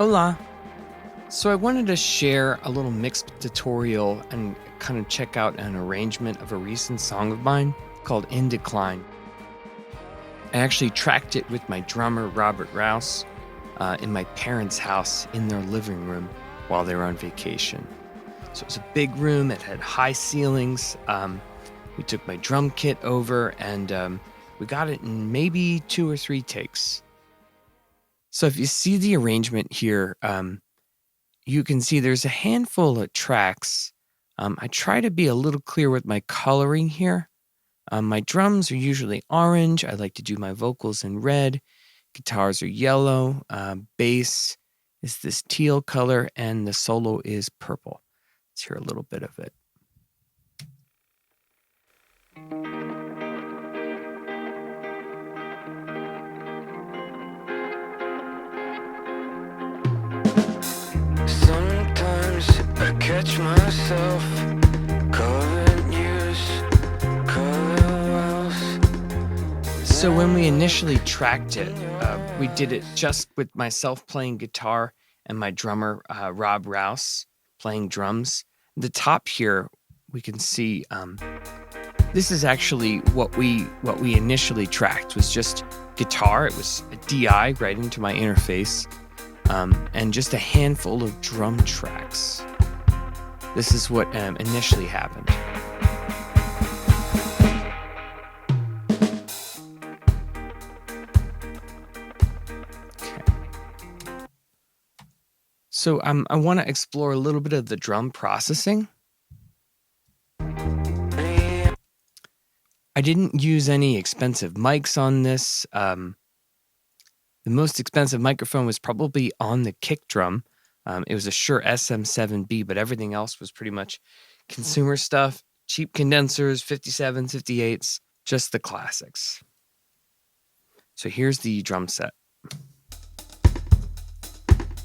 Hola. So I wanted to share a little mixed tutorial and kind of check out an arrangement of a recent song of mine called In Decline. I actually tracked it with my drummer, Robert Rouse, in my parents' house in their living room while they were on vacation. So it was a big room, it had high ceilings. We took my drum kit over and we got it in maybe 2 or 3 takes. So if you see the arrangement here, you can see there's a handful of tracks. I try to be a little clear with my coloring here. My drums are usually orange. I like to do my vocals in red. Guitars are yellow. Bass is this teal color, and the solo is purple. Let's hear a little bit of it. Sometimes I catch myself calling So when we initially tracked it, we did it just with myself playing guitar and my drummer, Rob Rouse, playing drums. The top here, we can see this is actually what we initially tracked was just guitar. It was a DI right into my interface, and just a handful of drum tracks. This is what initially happened. So I want to explore a little bit of the drum processing. I didn't use any expensive mics on this. The most expensive microphone was probably on the kick drum. It was a Shure SM7B, but everything else was pretty much consumer stuff, cheap condensers, 57s, 58s, just the classics. So here's the drum set.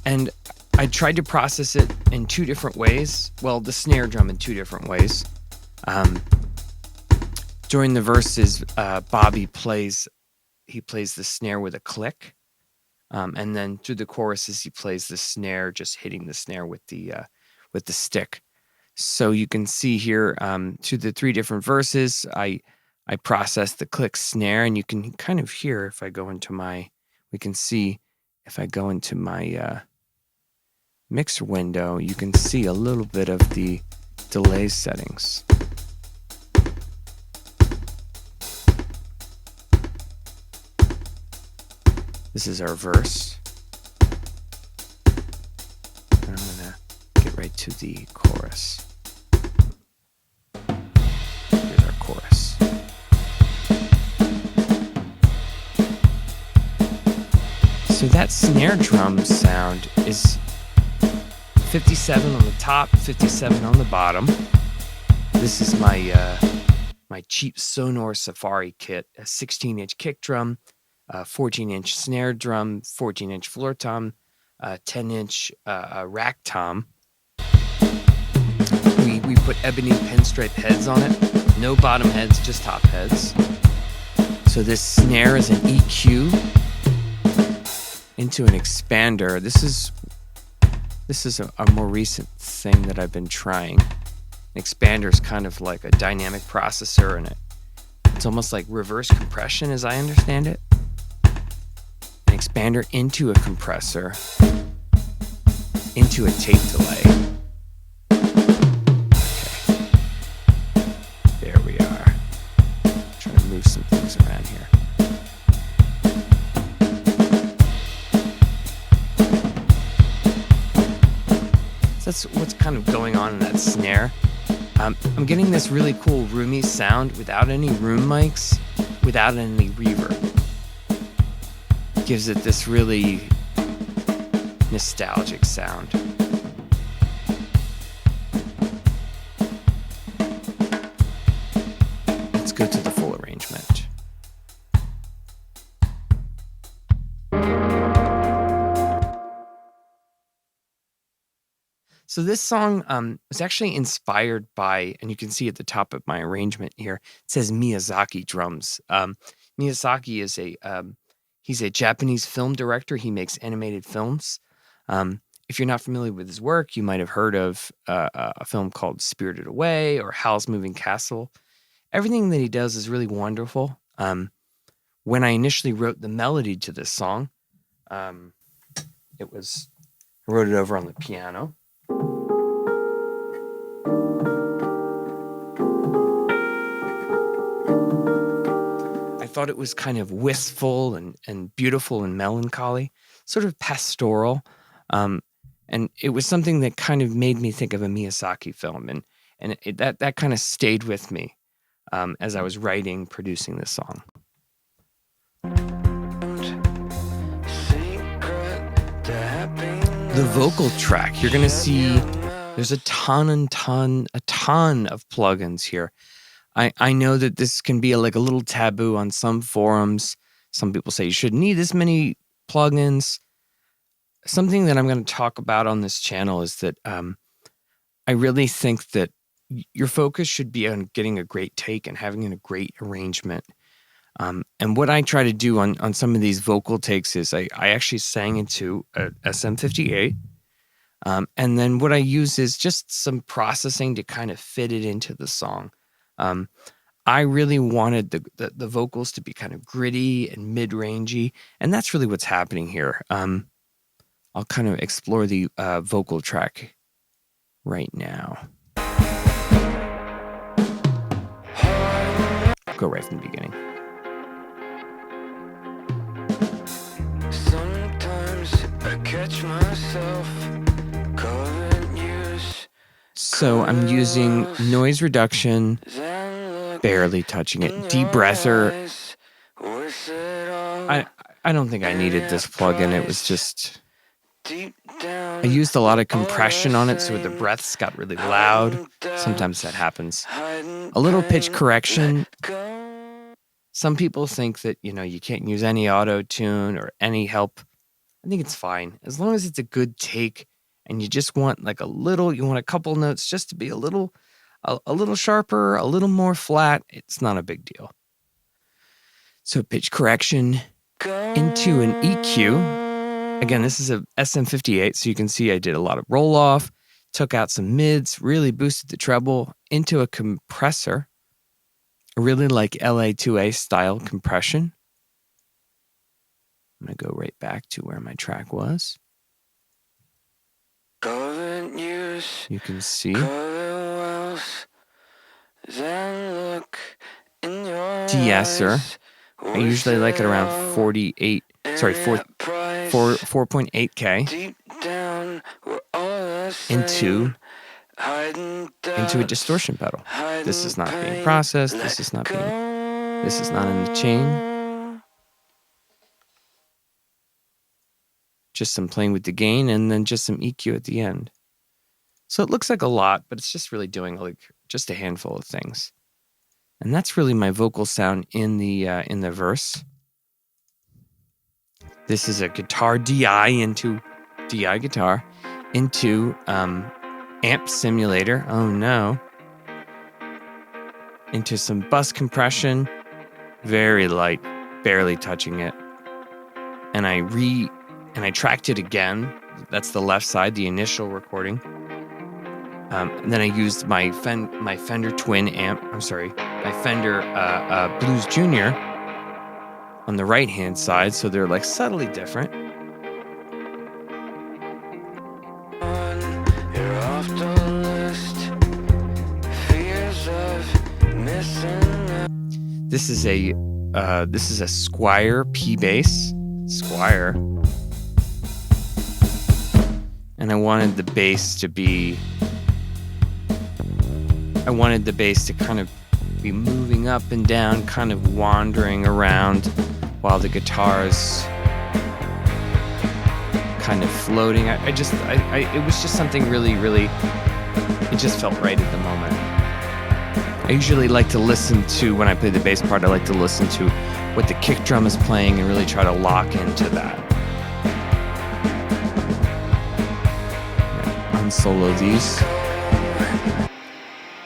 And I tried to process it in 2 different ways. Well, the snare drum in 2 different ways. During the verses, Bobby plays the snare with a click. And then through the choruses, he plays the snare, just hitting the snare with the stick. So you can see here through the 3 different verses, I processed the click snare, and you can kind of hear if I go into my mixer window, you can see a little bit of the delay settings. This is our verse. And I'm going to get right to the chorus. Here's our chorus. So that snare drum sound is 57 on the top, 57 on the bottom. This is my cheap Sonor Safari kit, a 16-inch kick drum, 14-inch snare drum, 14-inch floor tom, 10-inch rack tom. We put ebony pinstripe heads on it. No bottom heads, just top heads. So this snare is an EQ into an expander. This is a more recent thing that I've been trying. An expander is kind of like a dynamic processor, and it's almost like reverse compression as I understand it. An expander into a compressor, into a tape delay. Okay. There we are. Trying to move some things around here. That's what's kind of going on in that snare. I'm getting this really cool roomy sound without any room mics, without any reverb. Gives it this really nostalgic sound. Let's go to the full arrangement. So this song was actually inspired by, and you can see at the top of my arrangement here, it says Miyazaki drums. Miyazaki is he's a Japanese film director. He makes animated films. If you're not familiar with his work, you might have heard of a film called Spirited Away or Howl's Moving Castle. Everything that he does is really wonderful. When I initially wrote the melody to this song, I wrote it over on the piano. I thought it was kind of wistful and beautiful and melancholy, sort of pastoral. And it was something that kind of made me think of a Miyazaki film. And that kind of stayed with me as I was producing this song. The vocal track, you're going to see there's a ton of plugins here. I know that this can be like a little taboo on some forums. Some people say you shouldn't need this many plugins. Something that I'm going to talk about on this channel is that I really think that your focus should be on getting a great take and having a great arrangement. And what I try to do on some of these vocal takes is I actually sang into a SM58. And then what I use is just some processing to kind of fit it into the song. I really wanted the vocals to be kind of gritty and mid-rangey, and that's really what's happening here. I'll kind of explore the vocal track right now. Go right from the beginning. Sometimes I catch myself calling you. So I'm using noise reduction, barely touching it. Deep-breather. I don't think I needed this plugin. It was just... I used a lot of compression on it, so the breaths got really loud. Sometimes that happens. A little pitch correction. Some people think that, you can't use any auto-tune or any help. I think it's fine. As long as it's a good take and you just want you want a couple notes just to be a little sharper, a little more flat, it's not a big deal. So pitch correction into an EQ. Again, this is a SM58, so you can see I did a lot of roll-off, took out some mids, really boosted the treble into a compressor. I really like LA2A style compression. I'm going to go right back to where my track was. You can see. De-esser. I usually like it around 4.8K into a distortion pedal. This is not being processed. This is not in the chain. Just some playing with the gain and then just some EQ at the end. So it looks like a lot, but it's just really doing just a handful of things. And that's really my vocal sound in the verse. This is a guitar DI guitar into amp simulator. Oh no. Into some bus compression, very light, barely touching it. And I tracked it again. That's the left side, the initial recording. And then I used my Fender Twin amp. My Fender Blues Junior on the right-hand side, so they're subtly different. This is a Squier P bass. Squier. And I wanted the bass to kind of be moving up and down, kind of wandering around while the guitar's kind of floating. It was just something really, really, it just felt right at the moment. I usually like to listen to, when I play the bass part, I like to listen to what the kick drum is playing and really try to lock into that. Unsolo these.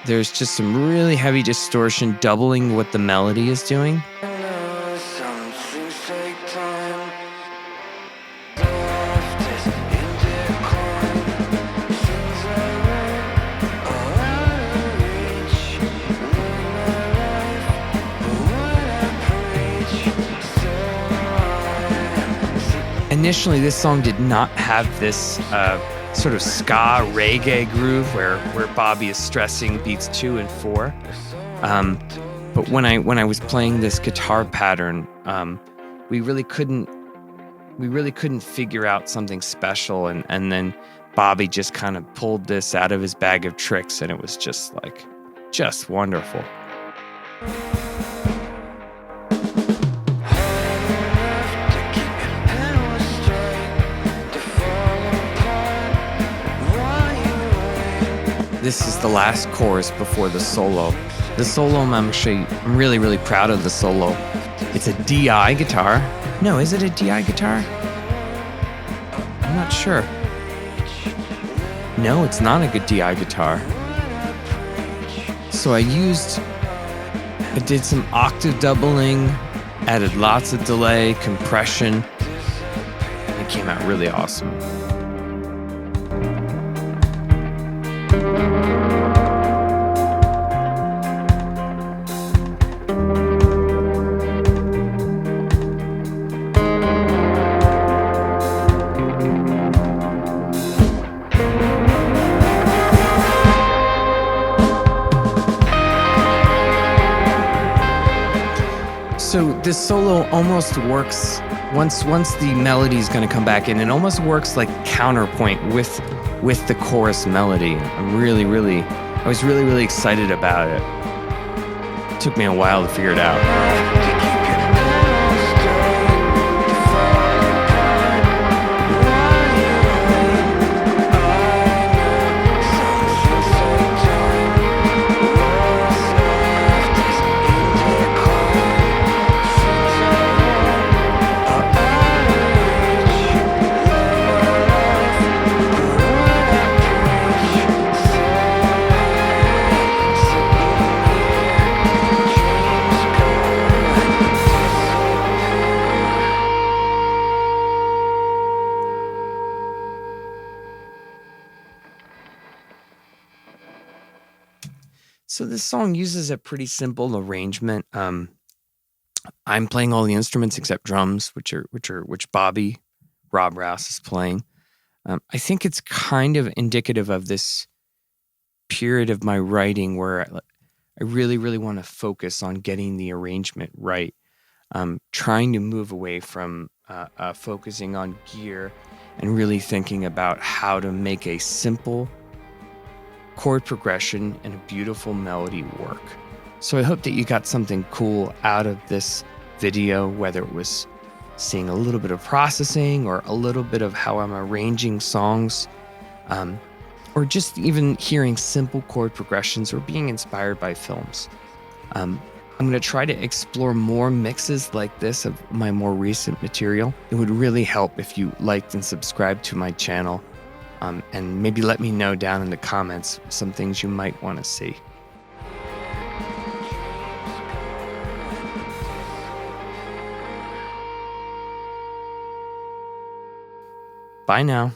There's just some really heavy distortion doubling what the melody is doing. initially this song did not have this sort of ska reggae groove where Bobby is stressing beats 2 and 4. But when I was playing this guitar pattern, we really couldn't figure out something special, and then Bobby just kind of pulled this out of his bag of tricks, and it was just wonderful. This is the last chorus before the solo. The solo, I'm really, really proud of the solo. It's a DI guitar. No, is it a DI guitar? I'm not sure. No, it's not a good DI guitar. So I did some octave doubling, added lots of delay, compression, and it came out really awesome. So this solo almost works once the melody is going to come back in. It almost works like counterpoint with the chorus melody. I was really excited about it. It took me a while to figure it out. So this song uses a pretty simple arrangement. I'm playing all the instruments except drums, which Rob Rouse is playing. I think it's kind of indicative of this period of my writing where I really want to focus on getting the arrangement right. Trying to move away from focusing on gear and really thinking about how to make a simple chord progression and a beautiful melody work. So I hope that you got something cool out of this video, whether it was seeing a little bit of processing or a little bit of how I'm arranging songs, or just even hearing simple chord progressions or being inspired by films. I'm going to try to explore more mixes like this of my more recent material. It would really help if you liked and subscribed to my channel. And maybe let me know down in the comments some things you might want to see. Bye now.